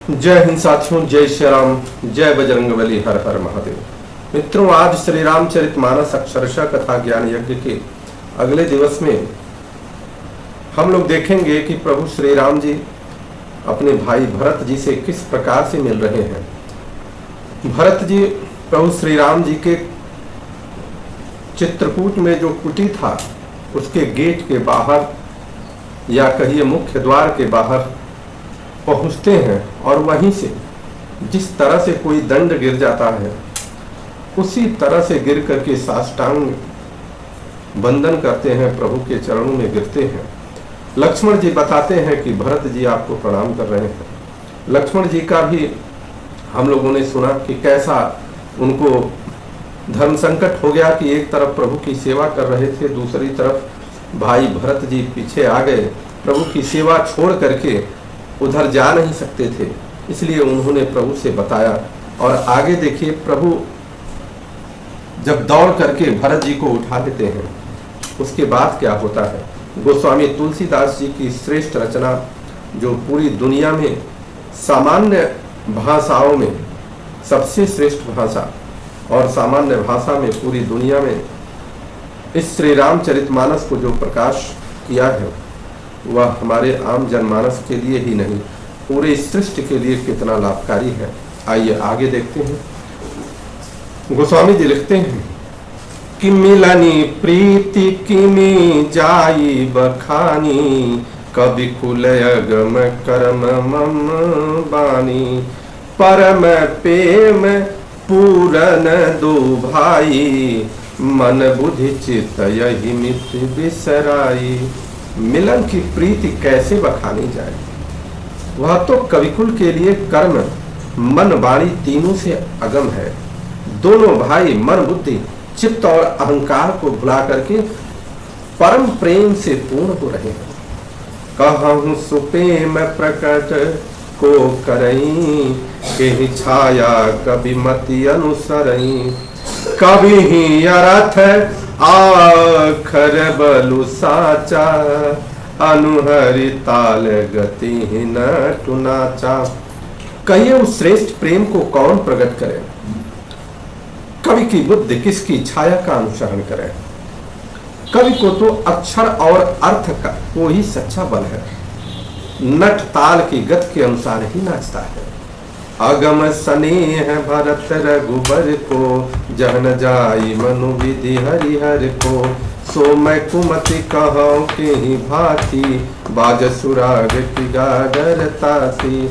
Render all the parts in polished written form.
जय हिंद साथियों, जय श्री राम, जय बजरंगबली, हर हर महादेव। मित्रों, आज श्री रामचरितमानस अक्षरशः कथा ज्ञान यज्ञ के अगले दिवस में हम लोग देखेंगे कि प्रभु श्री राम जी अपने भाई भरत जी से किस प्रकार से मिल रहे हैं। भरत जी प्रभु श्री राम जी के चित्रकूट में जो कुटी था उसके गेट के बाहर या कहिए मुख्य द्वार के बाहर पहुंचते हैं और वहीं से जिस तरह से कोई दंड गिर जाता है उसी तरह से गिर करके साष्टांग वंदन करते हैं, प्रभु के चरणों में गिरते हैं। लक्ष्मण जी बताते हैं कि भरत जी आपको प्रणाम कर रहे हैं। लक्ष्मण जी का भी हम लोगों ने सुना कि कैसा उनको धर्म संकट हो गया कि एक तरफ प्रभु की सेवा कर रहे थे, दूसरी तरफ भाई भरत जी पीछे आ गए, प्रभु की सेवा छोड़ करके उधर जा नहीं सकते थे, इसलिए उन्होंने प्रभु से बताया। और आगे देखिए, प्रभु जब दौड़ करके भरत जी को उठा लेते हैं उसके बाद क्या होता है। गोस्वामी तुलसीदास जी की श्रेष्ठ रचना जो पूरी दुनिया में सामान्य भाषाओं में सबसे श्रेष्ठ भाषा और सामान्य भाषा में पूरी दुनिया में इस श्री रामचरितमानस को जो प्रकाश किया है वह हमारे आम जनमानस के लिए ही नहीं पूरे सृष्टि के लिए कितना लाभकारी है। आइए आगे देखते हैं। गोस्वामी जी लिखते हैं कि मिलनी प्रीति किमी जाई बखानी, कवि कुलयगम कर्म मम बानी, परम प्रेम पूरन दो भाई, मन बुद्धि चित्त यही मित बिसराई। मिलन की प्रीति कैसे बखानी जाए, वह तो कविकुल के लिए कर्म मन वाणी तीनों से अगम है। दोनों भाई मन बुद्धि चित्त और अहंकार को भुला करके परम प्रेम से पूर्ण हो रहे हैं। कहूँ सुप्रेम प्रकट को करई, के छाया कभी मति अनुसरई, कभी ही अर्थ आखर बलु साचा, अनुहरि ताल गति न टुनाचा। कहिए उस श्रेष्ठ प्रेम को कौन प्रकट करे, कवि की बुद्धि किसकी छाया का अनुसरण करे। कवि को तो अक्षर और अर्थ का वो ही सच्चा बल है, नट ताल की गति के अनुसार ही नाचता है। अगम स्नेह भरत रघुबर को, जहन जाई मनु विधि हरिहर को, सो मैं कुमति कहूँ के ही भांति, बाज सुराग की गागर तासी।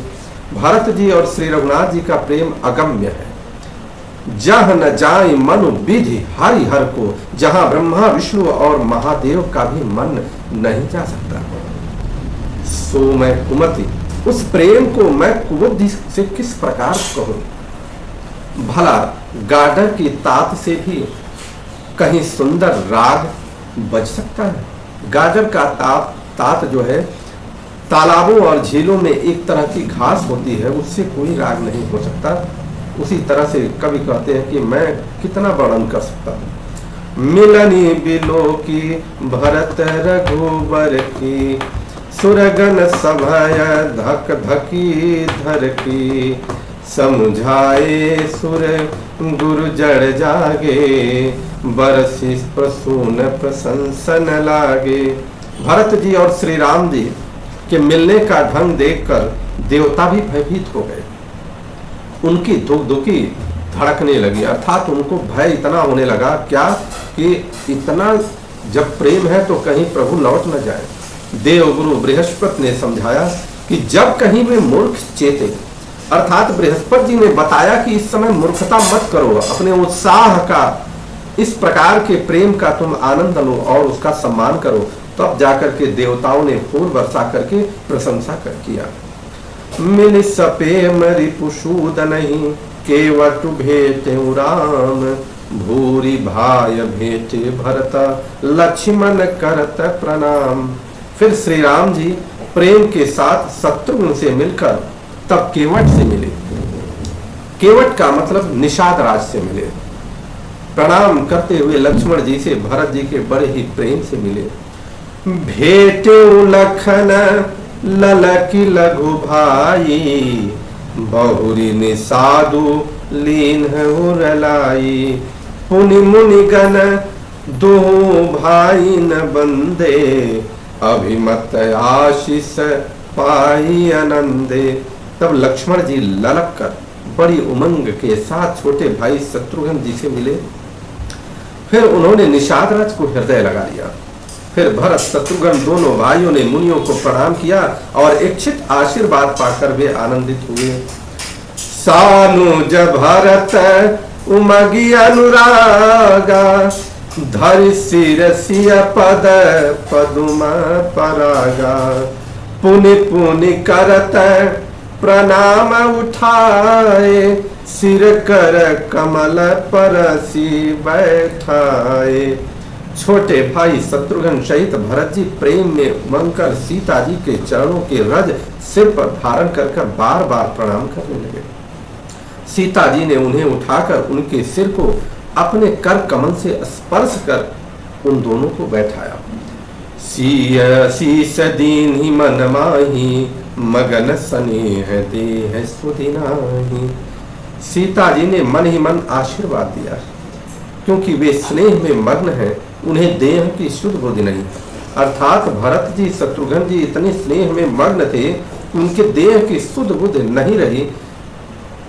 भरत जी और श्री रघुनाथ जी का प्रेम अगम्य है। जह न जाई मनु विधि हरिहर को, जहाँ ब्रह्मा विष्णु और महादेव का भी मन नहीं जा सकता। सो मैं कुमति, उस प्रेम को मैं कुबुद्धि से किस प्रकार कहूं। भला गागर की तात से भी कहीं सुंदर राग बज सकता है। गागर का तात जो है तालाबों और झीलों में एक तरह की घास होती है, उससे कोई राग नहीं हो सकता। उसी तरह से कवि कहते हैं कि मैं कितना वर्णन कर सकता हूँ। मिलनी बिलो की भरत रघुबर की, सुरगन सभय धक धकी धर की, समझाए सुर गुरु जड़ जागे, बरसी प्रसून प्रशंसन लागे। भरत जी और श्री राम जी के मिलने का ढंग देखकर देवता भी भयभीत हो गए, उनकी धुक धुकी धड़कने लगी, अर्थात उनको भय इतना होने लगा क्या कि इतना जब प्रेम है तो कहीं प्रभु लौट न जाए। देवगुरु बृहस्पति ने समझाया कि जब कहीं वे मूर्ख चेते, अर्थात बृहस्पति जी ने बताया कि इस समय मूर्खता मत करो, अपने उत्साह का इस प्रकार के प्रेम का तुम आनंद लो और उसका सम्मान करो। तब जाकर के देवताओं ने फूल वर्षा करके प्रशंसा कर किया। मिल सपेम रिपुसूद नहीं, केवट भेटे राम, भूरी भाय भेटे भरत, लक्ष्मण करत प्रणाम। फिर श्री राम जी प्रेम के साथ शत्रुघ्न से मिलकर तब केवट से मिले। केवट का मतलब निषाद राज से मिले। प्रणाम करते हुए लक्ष्मण जी से भरत जी के बड़े ही प्रेम से मिले। भेटे लखन ललकी लघु भाई, बहुरी नि साधु लीन उरलाई, पुनि मुनि गण दो भाई न बंदे, अभिमत आशीष पाई आनंदे। तब लक्ष्मण जी ललक कर बड़ी उमंग के साथ छोटे भाई शत्रुघ्न जी से मिले। फिर उन्होंने निषाद राज को हृदय लगा लिया। फिर भरत शत्रुघ्न दोनों भाइयों ने मुनियों को प्रणाम किया और इच्छित आशीर्वाद पाकर वे आनंदित हुए। सानुज भरत उमगी अनुरागा, धरि शिरसिय पद पदुम परागा, पुनि पुनि करत प्रणाम उठाए, सिर कर कमल परसी बैठाए। छोटे भाई शत्रुघ्न सहित भरत जी प्रेम में उमंग कर सीता जी के चरणों के रज सिर पर धारण कर बार बार प्रणाम करने लगे। सीता जी ने उन्हें उठाकर उनके सिर को अपने कर कमल से स्पर्श कर उन दोनों को बैठाया। शीस दीन ही मन माही, मगन स्नेह देह सुदिनाही। सीता जी ने मन ही मन आशीर्वाद दिया, क्योंकि वे स्नेह में मग्न हैं, उन्हें देह की शुद्ध बुद्धि नहीं। अर्थात भरत जी शत्रुघ्न जी इतने स्नेह में मग्न थे, उनके देह की शुद्ध बुद्धि नहीं रही।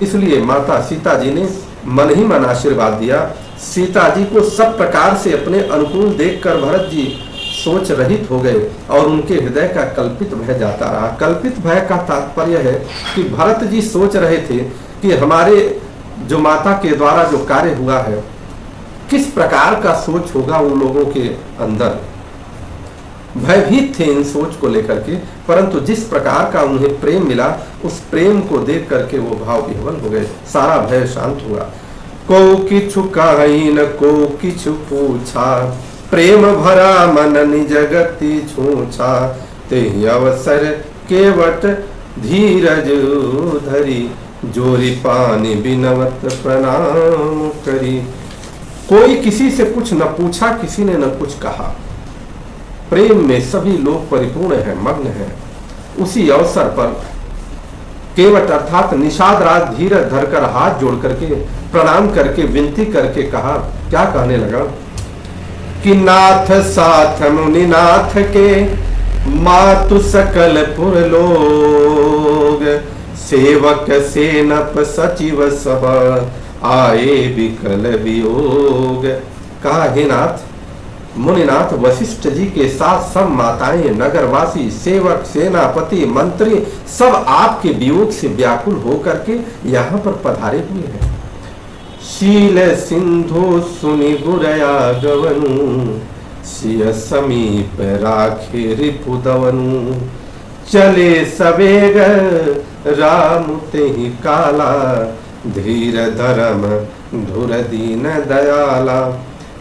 इसलिए माता सीता जी ने मन ही मन आशीर्वाद दिया। सीता जी को सब प्रकार से अपने अनुकूल देखकर भरत जी सोच रहित हो गए और उनके हृदय का कल्पित भय जाता रहा। कल्पित भय का तात्पर्य है कि भरत जी सोच रहे थे कि हमारे जो माता के द्वारा जो कार्य हुआ है, किस प्रकार का सोच होगा उन लोगों के अंदर। भयभीत थे इन सोच को लेकर के, परंतु जिस प्रकार का उन्हें प्रेम मिला, उस प्रेम को देख करके वो भाव विह्वल हो गए, सारा भय शांत हुआ। को किछु काइन को किछु पूछा, प्रेम भरा मन निज गति छूछा, तेहि अवसर केवट धीरज धरी, जोरी पानी बिनवत प्रणाम करी। कोई किसी से कुछ न पूछा, किसी ने न कुछ कहा। प्रेम में सभी लोग परिपूर्ण हैं, मग्न हैं। उसी अवसर पर केवट अर्थात निषाद राज धीरज धरकर हाथ जोड़ करके प्रणाम करके विनती करके कहा, क्या कहने लगा कि नाथ साथ मुनिनाथ के, मातु सकल पुर लोग, सेवक सेनप सचिव सब, आए विकल वियोग। कहा, हे नाथ, मुनिनाथ वशिष्ठ जी के साथ सब माताएं, नगरवासी, सेवक, सेनापति, मंत्री सब आपके वियोग से व्याकुल होकर के यहाँ पर पधारे हुए हैं। शील सिंधु सुनि गुरया गवनु, सिय समीप राखे रिपुदवनु, चले सवेग राम तेहि काला, धीर धर्म धुर दीन दयाला।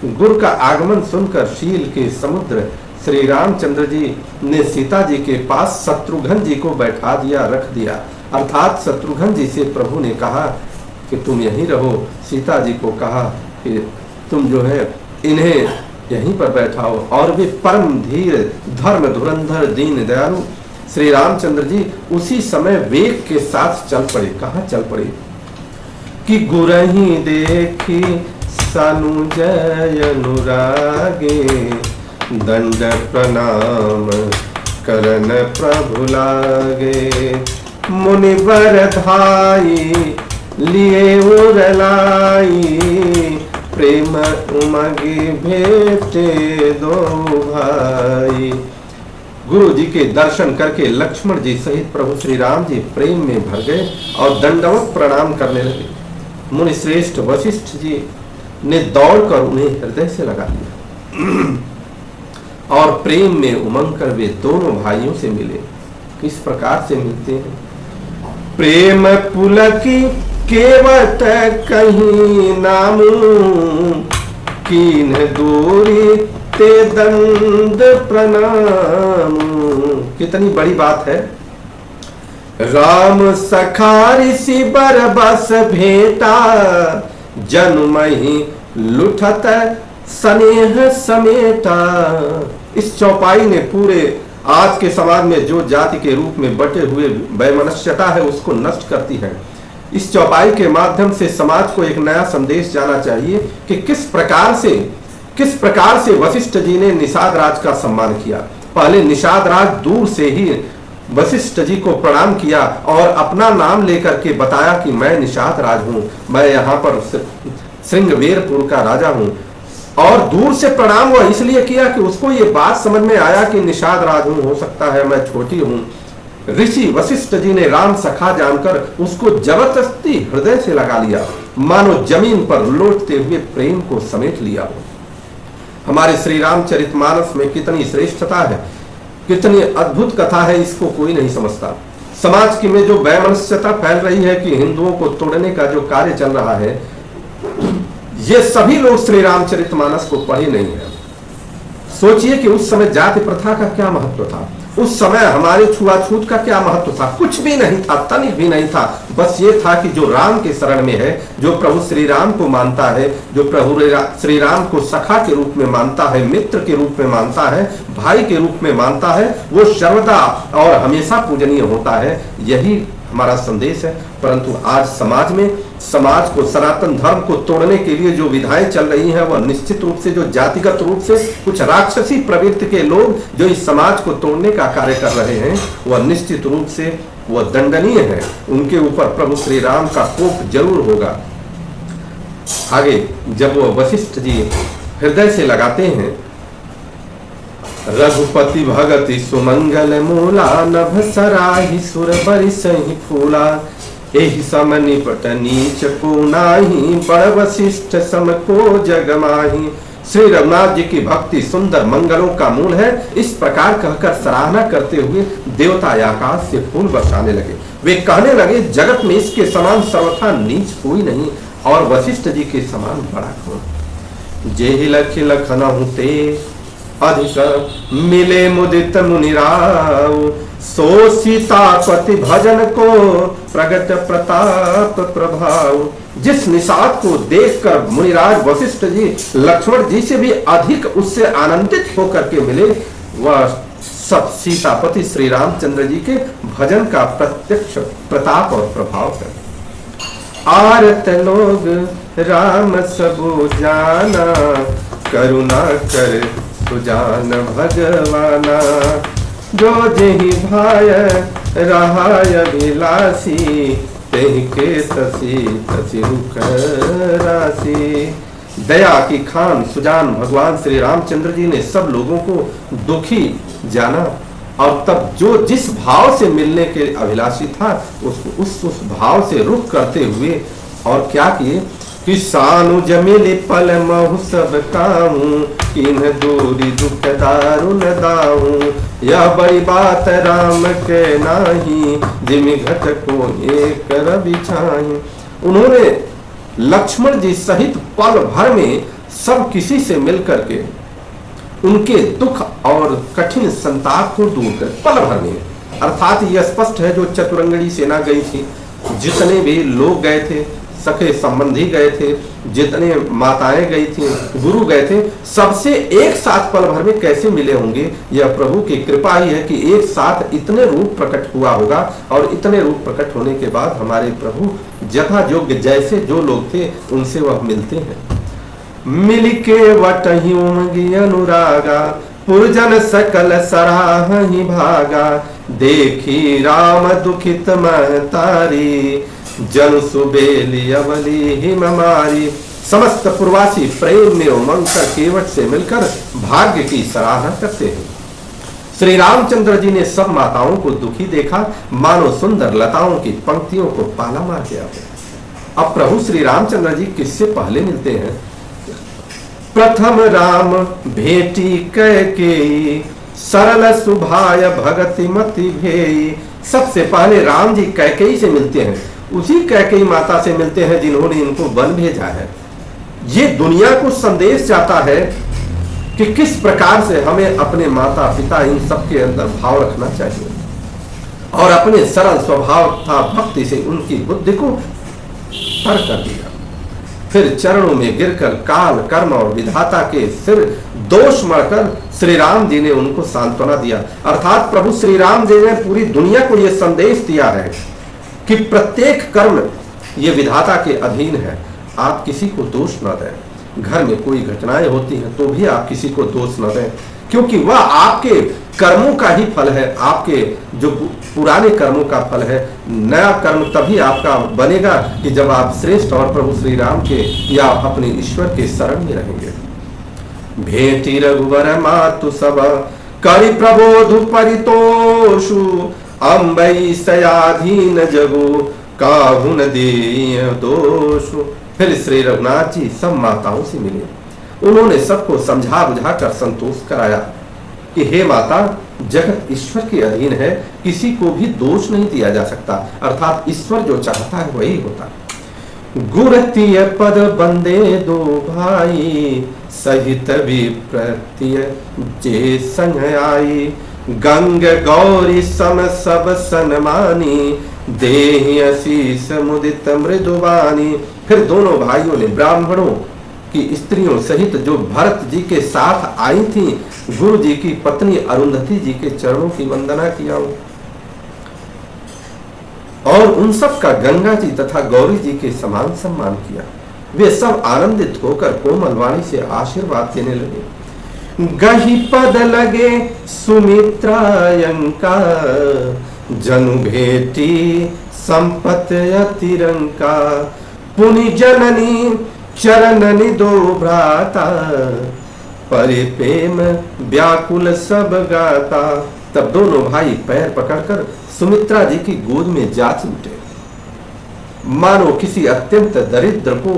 गुरु का आगमन सुनकर शील के समुद्र श्री रामचंद्र जी ने सीता जी के पास शत्रुघ्न जी को बैठा दिया, रख दिया। अर्थात शत्रुघ्न जी से प्रभु ने कहा कि तुम यहीं रहो। सीता जी को कहा कि तुम जो है इन्हें यहीं पर बैठाओ। और वे परम धीर, धर्म धुरंधर, दीन दयालु श्री रामचंद्र जी उसी समय वेग के साथ चल पड़े। कहाँ चल पड़े कि गुरही देखी सनुजय अनुरागे, दंड प्रणाम करन प्रभु लागे, मुनिवर धाई लिए उरलाई, प्रेम उमगी भेटे दो भाई। गुरु जी के दर्शन करके लक्ष्मण जी सहित प्रभु श्री राम जी प्रेम में भर गए और दंडवत प्रणाम करने लगे। मुनि श्रेष्ठ वशिष्ठ जी ने दौड़कर उन्हें हृदय से लगा लिया और प्रेम में उमंग कर वे दोनों भाइयों से मिले। किस प्रकार से मिलते हैं? प्रेम पुलकी केवट कहीं नामू, कीन दूरी ते दंड प्रणाम। कितनी बड़ी बात है। राम सखारी सी बरबस भेटा, जन्महि लुठत स्नेह समेटा। इस चौपाई ने पूरे आज के समाज में जो जाति के रूप में बटे हुए वैमनस्यता है उसको नष्ट करती है। इस चौपाई के माध्यम से समाज को एक नया संदेश जाना चाहिए कि किस प्रकार से वशिष्ठ जी ने निषाद राज का सम्मान किया। पहले निषाद राज दूर से ही वशिष्ठ जी को प्रणाम किया और अपना नाम लेकर के बताया कि मैं निषाद राज हूं, मैं यहाँ पर श्रृंगवेरपुर का राजा हूं। और दूर से प्रणाम वो इसलिए किया कि उसको ये बात समझ में आया कि निषाद राज हूं, हो सकता है मैं छोटी हूं। ऋषि वशिष्ठ जी ने राम सखा जानकर उसको जबरदस्ती हृदय से लगा लिया, मानो जमीन पर लौटते हुए प्रेम को समेट लिया हो। हमारे श्री रामचरितमानस में कितनी श्रेष्ठता है, कितनी अद्भुत कथा है, इसको कोई नहीं समझता। समाज की में जो वैमनस्यता फैल रही है कि हिंदुओं को तोड़ने का जो कार्य चल रहा है, ये सभी लोग श्री रामचरितमानस को पढ़े नहीं है। सोचिए कि उस समय जाति प्रथा का क्या महत्व था, उस समय हमारे छुआछूत का क्या महत्व था। कुछ भी नहीं था, तनिक भी नहीं था। बस ये था कि जो राम के शरण में है, जो प्रभु श्री राम को मानता है, जो प्रभु श्री राम को सखा के रूप में मानता है, मित्र के रूप में मानता है, भाई के रूप में मानता है, वो सर्वदा और हमेशा पूजनीय होता है। यही हमारा संदेश है। परंतु आज समाज को सनातन धर्म को तोड़ने के लिए जो विधाएं चल रही हैं, वह निश्चित रूप से जो जातिगत रूप से कुछ राक्षसी प्रवृत्ति के लोग जो इस समाज को तोड़ने का कार्य कर रहे हैं, वह निश्चित रूप से वह दंडनीय है। उनके ऊपर प्रभु श्री राम का कोप जरूर होगा। आगे जब वो वशिष्ठ जी हृदय से लगाते हैं, रघुपति भगति सुमंगल मूला, नभ सराहि सुर बरिसहि फूला, एहि सम निपट नीच को नाही, बड़ वशिष्ठ सम को जग माही। श्री रघुनाथ जी की भक्ति सुंदर मंगलों का मूल है। इस प्रकार कहकर सराहना करते हुए देवता आकाश से फूल बरसाने लगे। वे कहने लगे, जगत में इसके समान सर्वथा नीच कोई नहीं, और वशिष्ठ जी के समान बड़ा कौन। जेहि लखि लखनहु ते अधिक मिले मुदित मुनिराव, सो सीतापति भजन को प्रगट प्रताप प्रभाव। जिस निषाद को देखकर मुनिराज वशिष्ठ जी लक्ष्मण जी से भी अधिक उससे आनंदित होकर के मिले, वह सब सीतापति श्री रामचंद्र जी के भजन का प्रत्यक्ष प्रताप और प्रभाव है। आरत लोग राम सबो जाना, करुणा कर सुजान भगवाना, जो जेहि भाय रहाय विलासी, तेहि के तसी रुख राशि। दया की खान सुजान भगवान श्री रामचंद्र जी ने सब लोगों को दुखी जाना, और तब जो जिस भाव से मिलने के अभिलाषी था उस भाव से रुख करते हुए और क्या किए कि सानु जमिली पल महु सब कामू, किन्ह दूरी दुख दारुन दाऊ। यह बड़ी बात राम के नाही, जिमि घट को एक रवि छाई। उन्होंने लक्ष्मण जी सहित पल भर में सब किसी से मिलकर के उनके दुख और कठिन संताप को दूर कर, पल भर में। अर्थात यह स्पष्ट है, जो चतुरंगड़ी सेना गई थी, जितने भी लोग गए थे, सखे संबंधी गए थे, जितने माताएं गई थी, गुरु गए थे, सबसे एक साथ पल भर में कैसे मिले होंगे। यह प्रभु की कृपा ही है कि एक साथ इतने रूप प्रकट हुआ होगा, और इतने रूप प्रकट होने के बाद हमारे प्रभु जथा योग्य जैसे जो लोग थे उनसे वह मिलते हैं। मिलके वटहि उमगी अनुरागा, पुरजन सकल सराहि भागा, देखी राम दुखित महतारी, जन सुबेली अवली हिम मारी। समस्त पूर्वासी प्रेम में उमंग कर केवट से मिलकर भाग्य की सराहना करते हैं। श्री रामचंद्र जी ने सब माताओं को दुखी देखा, मानो सुंदर लताओं की पंक्तियों को पाला मार गया हो। अब प्रभु श्री रामचंद्र जी किससे पहले मिलते हैं? प्रथम राम भेटी कैकेयी, सरल सुभाय भगति मति भेई। सबसे पहले राम जी कैकेयी से मिलते हैं, उसी कैकेयी माता से मिलते हैं जिन्होंने इनको वन भेजा है। ये दुनिया को संदेश जाता है कि किस प्रकार से हमें अपने माता पिता इन सब के अंदर भाव रखना चाहिए, और अपने सरल स्वभाव तथा भक्ति से उनकी बुद्धि को तर कर दिया। फिर चरणों में गिरकर काल, कर्म और विधाता के सिर दोष मढ़कर श्री राम जी ने उनको सांत्वना दिया। अर्थात प्रभु श्री राम जी ने पूरी दुनिया को यह संदेश दिया है कि प्रत्येक कर्म ये विधाता के अधीन है। आप किसी को दोष न दें। घर में कोई घटनाएं होती हैं तो भी आप किसी को दोष न दें, क्योंकि वह आपके कर्मों का ही फल है, आपके जो पुराने कर्मों का फल है। नया कर्म तभी आपका बनेगा कि जब आप श्रेष्ठ और प्रभु श्री राम के या अपने ईश्वर के शरण में रहेंगे। भेटी रघुवर मातु सब करि प्रबोध परितोषु अम्बई सयाधीन जगु काहुन देय दोषु। फिर श्री रघुनाथ जी सब माताओं से मिले। उन्होंने सबको समझा बुझाकर संतोष कराया कि हे माता, जगत ईश्वर के अधीन है, किसी को भी दोष नहीं दिया जा सकता। अर्थात ईश्वर जो चाहता है वही होता है। गुरतीय पद बंदे दो भाई सहित विप्रतीय जे संग आई गंग गौरी सम सब सनमानी देहि आशीष मुदित मृदुबानी। फिर दोनों भाइयों ने ब्राह्मणों की स्त्रियों सहित जो भरत जी के साथ आई थी, गुरु जी की पत्नी अरुंधति जी के चरणों की वंदना किया और उन सब का गंगा जी तथा गौरी जी के समान सम्मान किया। वे सब आनंदित होकर कोमल वाणी से आशीर्वाद देने लगे। गही पद लगे सुमित्रायंका जनु भेटी संपत अतिरंका पुनि जननी चरणनि दो भ्राता परिप्रेम व्याकुल सब गाता। तब दोनों भाई पैर पकड़कर सुमित्रा जी की गोद में जा चिमटे, मानो किसी अत्यंत दरिद्र को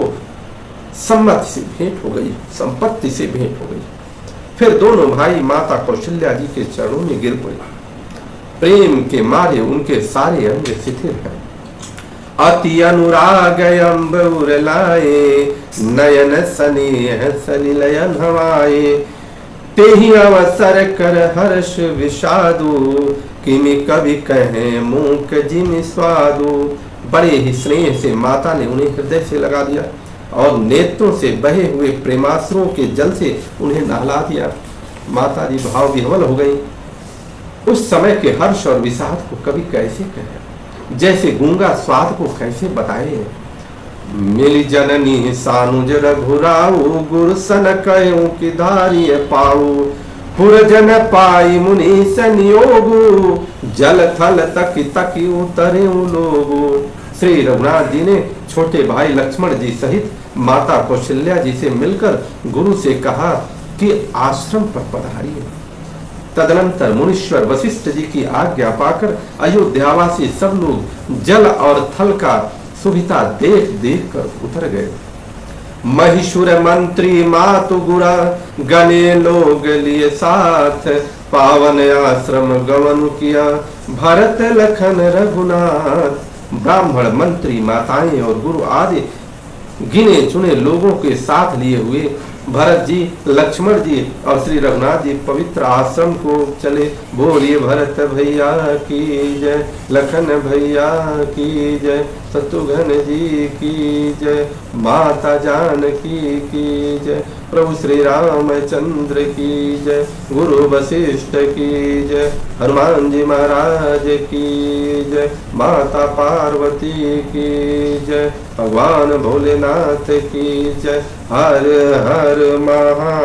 सम्मति से भेंट हो गई, संपत्ति से भेंट हो गई। फिर दोनों भाई माता कौशल्या जी के चरणों में गिर पड़े। प्रेम के मारे उनके सारे अंग शिथिल हैं। अति अनुराग अम्बर लाए नयन स्नेह सलिलयन हवाए तेहि अवसर कर हर्ष विषादु किमि कवि कहे मूक जिमि स्वादु। बड़े ही स्नेह से माता ने उन्हें हृदय से लगा दिया और नेत्रों से बहे हुए प्रेमाश्रुओं के जल से उन्हें नहला दिया। माता जी भाव विह्वल हो गई। उस समय के हर्ष और विषाद को कवि कैसे कहे, जैसे गूंगा स्वाद को कैसे बताए। मिली जननी सानुज रघुराऊ गुरु सन कयो की धारिय पाऊ पुरजन पाई मुनि संयोगु जल थल तक तक उतरे लोगु। श्री रघुनाथ जी ने छोटे भाई लक्ष्मण जी सहित माता कौशल्या जी से मिलकर गुरु से कहा कि आश्रम पर पधारिए। तदनंतर मुनीश्वर वशिष्ठ जी की आज्ञा पाकर अयोध्यावासी सब लोग जल और थल का सुविधा देख देख कर उतर गए। महिषुर मंत्री मातु गुरा गणे लोग लिए साथ पावन आश्रम गमन किया भरत लखन रघुनाथ। ब्राह्मण मंत्री माताएं और गुरु आदि गिने चुने लोगों के साथ लिए हुए भरत जी, लक्ष्मण जी और श्री रघुनाथ जी पवित्र आश्रम को चले। बोलिए भरत भैया की जय, लखन भैया की जय, शत्रुघ्न जी की जय, माता जानकी की जय, प्रभु श्री रामचंद्र की जय, गुरु वशिष्ठ की जय, हनुमान जी महाराज की जय, माता पार्वती की जय, भगवान भोलेनाथ की जय। हर हर महा